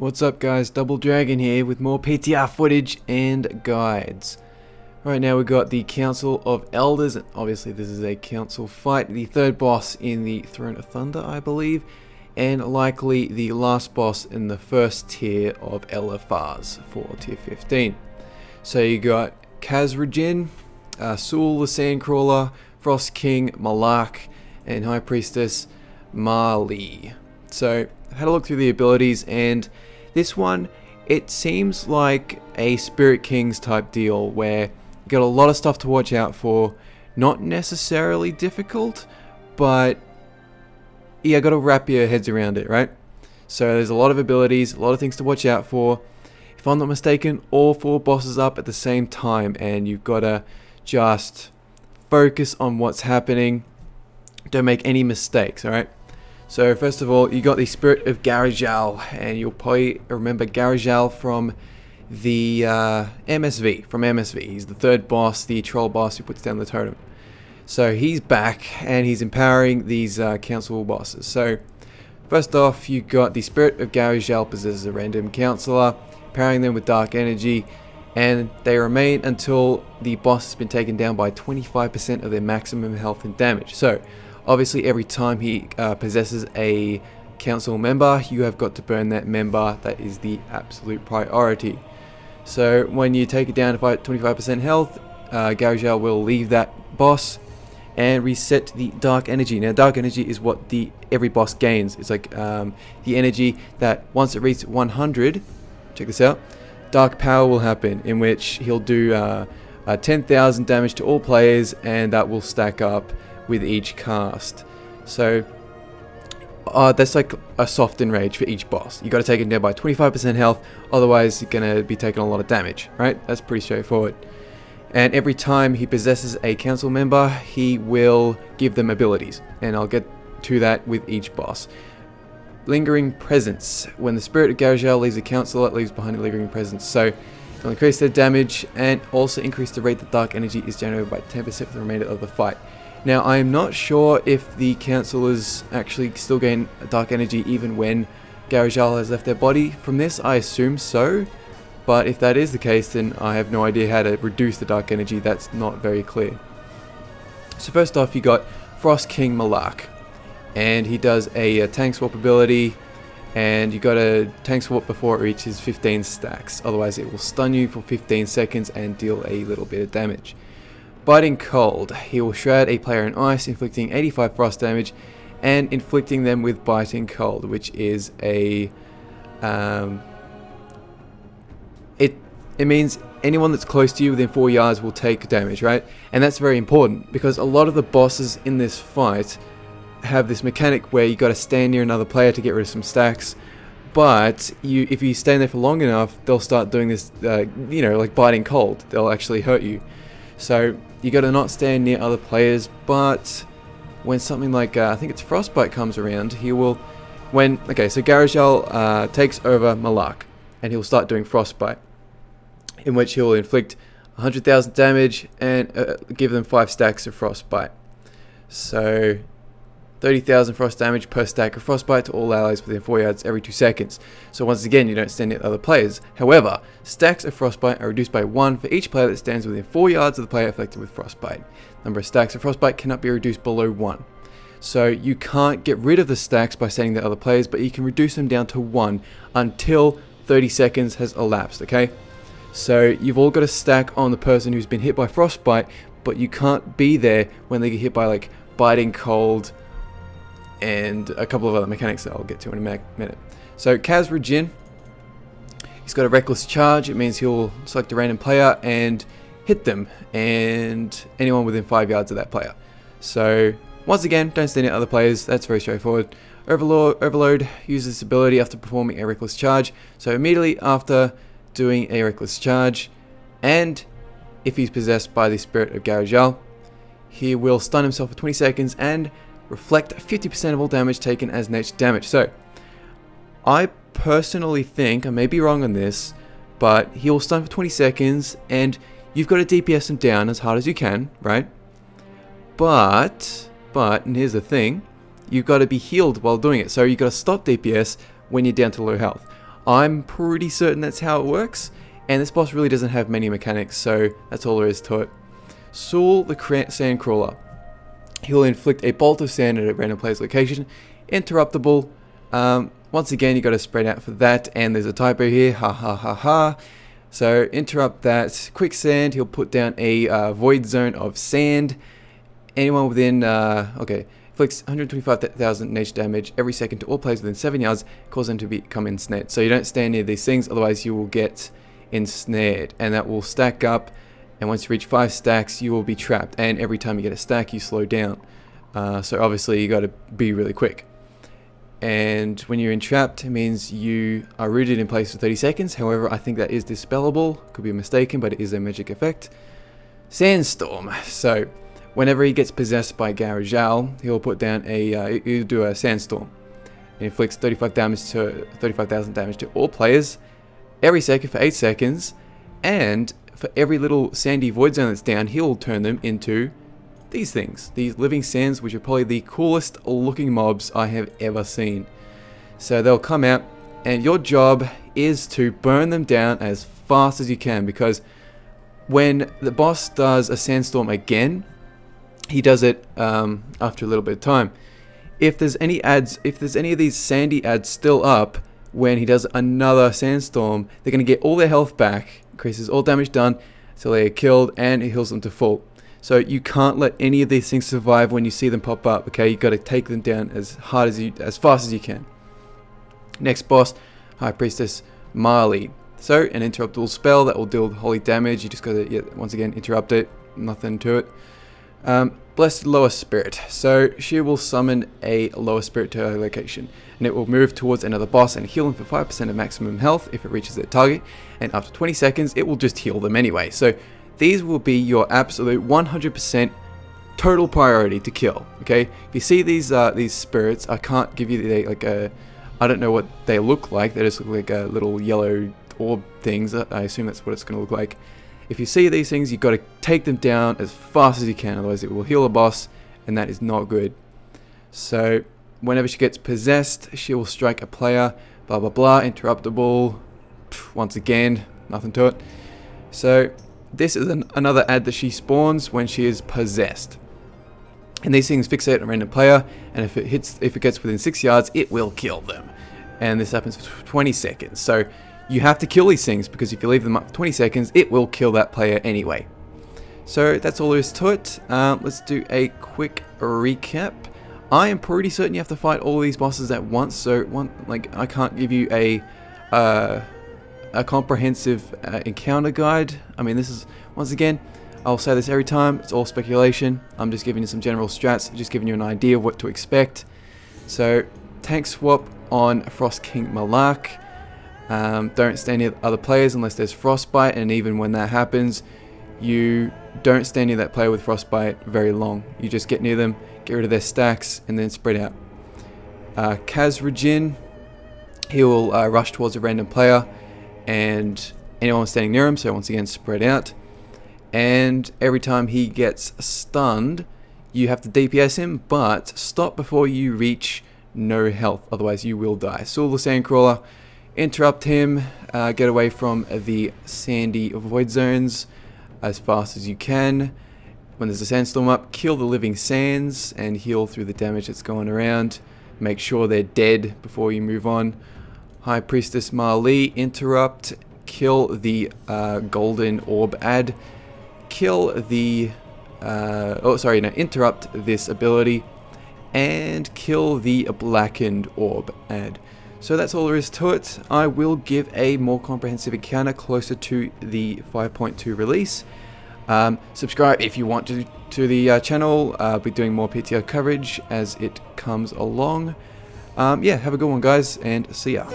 What's up guys, DoubleDragon here with more PTR footage and guides. Right now we've got the Council of Elders, and obviously this is a council fight, the third boss in the Throne of Thunder I believe, and likely the last boss in the first tier of LFRs for tier 15. So you got Kazrajin, Sul the Sandcrawler, Frost King, Malak, and High Priestess Marley. So I had a look through the abilities, and this one, it seems like a Spirit Kings type deal where you got a lot of stuff to watch out for. Not necessarily difficult, but yeah, got to wrap your heads around it, right? So there's a lot of abilities, a lot of things to watch out for. If I'm not mistaken, all 4 bosses up at the same time, and you've got to just focus on what's happening. Don't make any mistakes, alright? So first of all, you got the Spirit of Garajal, and you'll probably remember Garajal from the MSV. He's the third boss, the troll boss who puts down the totem. So he's back, and he's empowering these council bosses. So first off, you got the Spirit of Garajal possesses a random counselor, empowering them with dark energy, and they remain until the boss has been taken down by 25% of their maximum health and damage. So obviously every time he possesses a council member, you have got to burn that member. That is the absolute priority. So when you take it down to 25% health, Garajal will leave that boss and reset the dark energy. Now dark energy is what every boss gains. It's like the energy that once it reaches 100, check this out, dark power will happen, in which he'll do 10,000 damage to all players, and that will stack up with each cast. So that's like a soft enrage for each boss. You got to take it down by 25% health, otherwise you're going to be taking a lot of damage, right? That's pretty straightforward. And every time he possesses a council member, he will give them abilities, and I'll get to that with each boss. Lingering Presence. When the Spirit of Garajal leaves a council, it leaves behind a lingering presence. So it'll increase their damage and also increase the rate that dark energy is generated by 10% for the remainder of the fight. Now, I am not sure if the councillors actually still gain dark energy even when Garajal has left their body. From this, I assume so, but if that is the case, then I have no idea how to reduce the dark energy. That's not very clear. So first off, you got Frost King Malak, and he does a tank swap ability, and you got to tank swap before it reaches 15 stacks, otherwise it will stun you for 15 seconds and deal a little bit of damage. Biting Cold. He will shroud a player in ice, inflicting 85 frost damage and inflicting them with Biting Cold, which is a it means anyone that's close to you within 4 yards will take damage, right? And that's very important because a lot of the bosses in this fight have this mechanic where you got to stand near another player to get rid of some stacks, but if you stand there for long enough, they'll start doing this you know, like Biting Cold. They'll actually hurt you. So you got to not stand near other players, but when something like I think it's Frostbite comes around, he will, okay, so Garajal takes over Malak, and he'll start doing Frostbite, in which he'll inflict 100,000 damage and give them 5 stacks of Frostbite. So 30,000 frost damage per stack of Frostbite to all allies within 4 yards every 2 seconds. So once again, you don't stand near other players. However, stacks of Frostbite are reduced by 1 for each player that stands within 4 yards of the player affected with Frostbite. Number of stacks of Frostbite cannot be reduced below 1. So you can't get rid of the stacks by standing near other players, but you can reduce them down to 1 until 30 seconds has elapsed, okay? So you've all got a stack on the person who's been hit by Frostbite, but you can't be there when they get hit by like Biting Cold and a couple of other mechanics that I'll get to in a minute. So Kazrajin, he's got a reckless charge. It means he'll select a random player and hit them, and anyone within 5 yards of that player. So once again, don't stand near other players. That's very straightforward. Overload uses this ability after performing a reckless charge. So immediately after doing a reckless charge, and if he's possessed by the Spirit of Garajal, he will stun himself for 20 seconds and reflect 50% of all damage taken as nature damage. So I personally think, I may be wrong on this, but he'll stun for 20 seconds and you've got to DPS him down as hard as you can, right? But, and here's the thing, you've got to be healed while doing it. So you've got to stop DPS when you're down to low health. I'm pretty certain that's how it works, and this boss really doesn't have many mechanics, so that's all there is to it. Saul the Sandcrawler. He'll inflict a bolt of sand at a random player's location. Interruptible. Once again, you got to spread out for that, and there's a typo here. Ha ha ha ha. So interrupt that. Quicksand. He'll put down a void zone of sand. Anyone within okay. Inflicts 125,000 nature damage every second to all players within 7 yards, cause them to become ensnared. So you don't stand near these things, otherwise you will get ensnared, and that will stack up, and once you reach 5 stacks you will be trapped, and every time you get a stack you slow down. So obviously you got to be really quick. And when you're entrapped, it means you are rooted in place for 30 seconds. However, I think that is dispellable. Could be mistaken, but it is a magic effect. Sandstorm. So whenever he gets possessed by Garajal, he'll put down he'll do a sandstorm. It inflicts 35,000 damage to all players every second for 8 seconds, and for every little sandy void zone that's down, he'll turn them into these things, these living sands, which are probably the coolest looking mobs I have ever seen. So they'll come out, and your job is to burn them down as fast as you can, because when the boss does a sandstorm again, he does it after a little bit of time. If there's any of these sandy ads still up when he does another sandstorm, they're going to get all their health back, increases all damage done until they are killed, and it heals them to full. So you can't let any of these things survive when you see them pop up. Okay, you got to take them down as fast as you can. Next boss, High Priestess Marley. So an interruptible spell that will deal holy damage. You just got to once again interrupt it. Nothing to it. Blessed Lower Spirit. So she will summon a lower spirit to her location, and it will move towards another boss and heal them for 5% of maximum health if it reaches their target, and after 20 seconds it will just heal them anyway. So these will be your absolute 100% total priority to kill. Okay, if you see these spirits, I can't give you I don't know what they look like. They just look like little yellow orb things. I assume that's what it's going to look like. If you see these things, you've got to take them down as fast as you can, otherwise it will heal a boss, and that is not good. So whenever she gets possessed, she will strike a player, blah blah blah, interruptible, once again, nothing to it. So this is another ad that she spawns when she is possessed. And these things fixate on a random player, and if it gets within 6 yards, it will kill them. And this happens for 20 seconds. So you have to kill these things, because if you leave them up for 20 seconds, it will kill that player anyway. So that's all there is to it. Let's do a quick recap. I am pretty certain you have to fight all these bosses at once, so I can't give you a comprehensive encounter guide. I mean, this is, once again, I'll say this every time, it's all speculation. I'm just giving you some general strats, just giving you an idea of what to expect. So tank swap on Frost King Malak. Don't stand near other players unless there's frostbite, and even when that happens, you don't stand near that player with frostbite very long. You just get near them, get rid of their stacks, and then spread out. Kazrajin, he will rush towards a random player and anyone standing near him, so once again spread out. And every time he gets stunned, you have to DPS him, but stop before you reach no health, otherwise you will die. Saul the Sandcrawler, interrupt him, get away from the sandy void zones as fast as you can. When there's a sandstorm up, kill the living sands and heal through the damage that's going around. Make sure they're dead before you move on. High Priestess Marley, interrupt, kill the golden orb ad, kill the interrupt this ability, and kill the blackened orb ad. So that's all there is to it. I will give a more comprehensive encounter closer to the 5.2 release. Subscribe if you want to the channel. I'll be doing more PTR coverage as it comes along. Yeah, have a good one guys, and see ya.